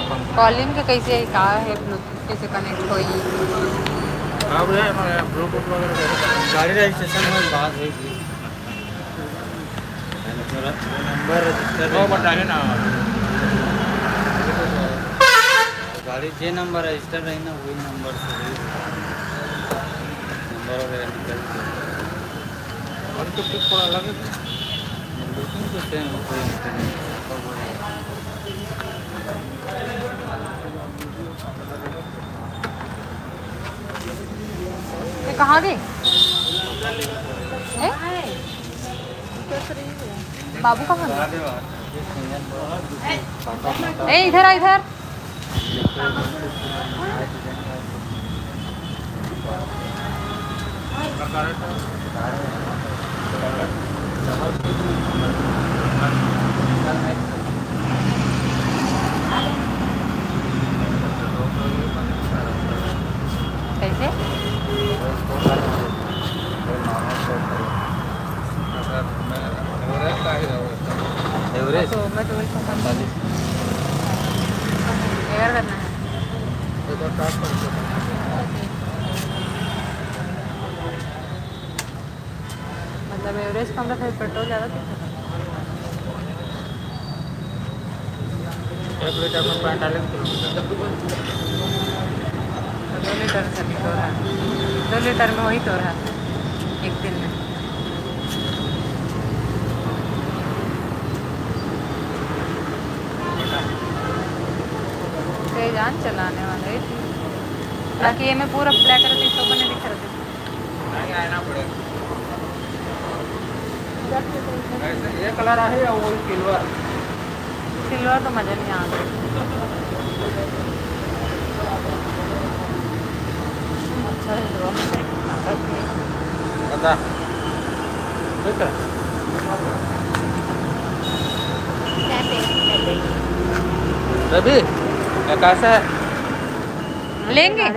Calling के कैसे कहा है ब्लूटूथ कैसे कनेक्ट होई अब ब्लूटूथ वगैरह गाड़ी रजिस्ट्रेशन में बात हुई थी नंबर रजिस्टर वो बताने ना गाड़ी जे नंबर रजिस्टर रही ना वही नंबर से नंबर वगैरह निकल और तो कुछ थोड़ा अलग है ब्लूटूथ तो सेम ये कहाँ गई बाबू कहाँ गया ए इधर आ इधर कैसे एवरेज तो मैं तो वही करना है मतलब एवरेज कम रखा पेट्रोल ज़्यादा दिखता एक लीटर में 45 किलोमीटर 2 लीटर से तो रहा 2 लीटर में वही तो रहा एक दिन में जान चलाने वाले बाकी ये में पूरा ब्लैक रहती तो बने दिख रहे नहीं आना पड़ेगा ये कलर है या वो सिल्वर सिल्वर तो मज़ा नहीं आता बता ठीक है रवि कैसा है लेंगे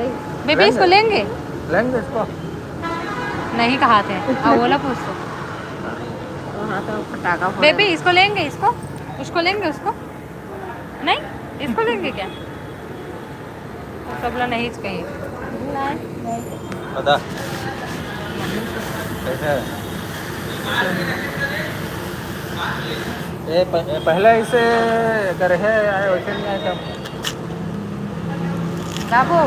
बेबी इसको लेंगे लेंगे इसको नहीं कहा थे अब बोला पूछ तो बेबी इसको लेंगे इसको उसको लेंगे उसको नहीं इसको लेंगे क्या सबला नहीं कहीं बता कैसा है ये पहले इसे करे है आए वैसे नहीं आए तब बाबू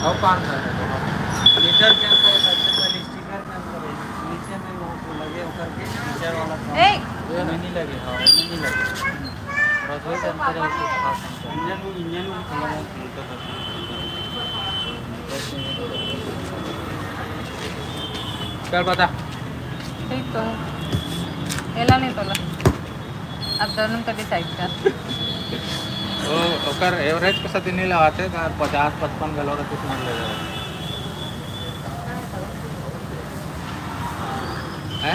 और 5 लीटर के अंदर सबसे पहले स्टिकर के अंदर नीचे में वो लगे होकर के नीचे वाला ये नहीं लगे हाँ वो नहीं लगे बस वही अंतर है उसको खास इंजन में खुला चल बता ठीक तो है एला नहीं तोला अब दोनों तो डिसाइड कर वो ओकर एवरेज के साथ नहीं लगाते 50-55 गलोरा कितना ले है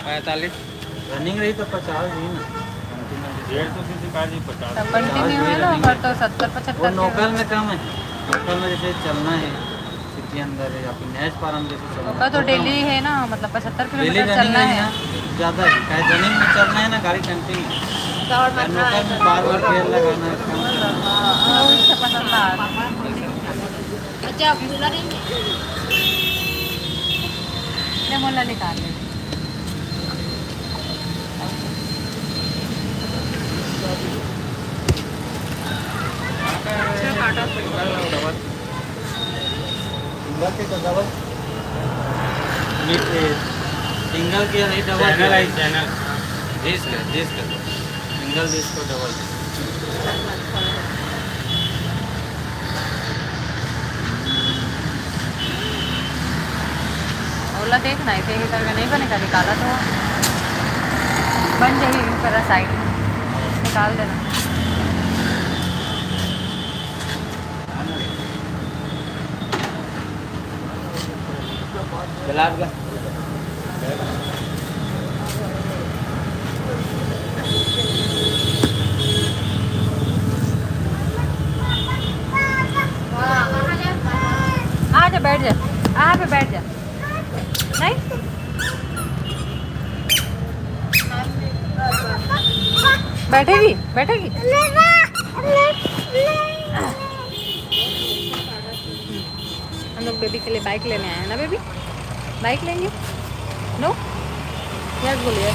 45 रनिंग रही तो 50 ही ना 150 का जी 50 कंटिन्यू है ना पर तो 70-75 वो लोकल में कम है लोकल में जैसे चलना है सिटी अंदर है या फिर नेश पारम जैसे चलना है तो डेली है ना मतलब 75 डेली किलोमीटर चलना है ज़्यादा है चाहे रनिंग में चलना है ना गाड़ी कंटिन्यू लोकल में बार गेयर लगाना है उससे पसंद आ रहा अच्छा मोला निकाल ले सिंगल किया नहीं डबल चैनल सिंगल डिस्क को डबल ओला देखना इसे ही करके नहीं बनेगा निकाला तो बन जाएगी पर साइड में निकाल देना। गुलाब का आ जा, बैठ जा, यहाँ पे बैठ जा। नहीं बैठेगी, बैठेगी। हम लोग बेबी के लिए बाइक लेने आए हैं ना बेबी, बाइक लेंगे। नो यस बोलिए।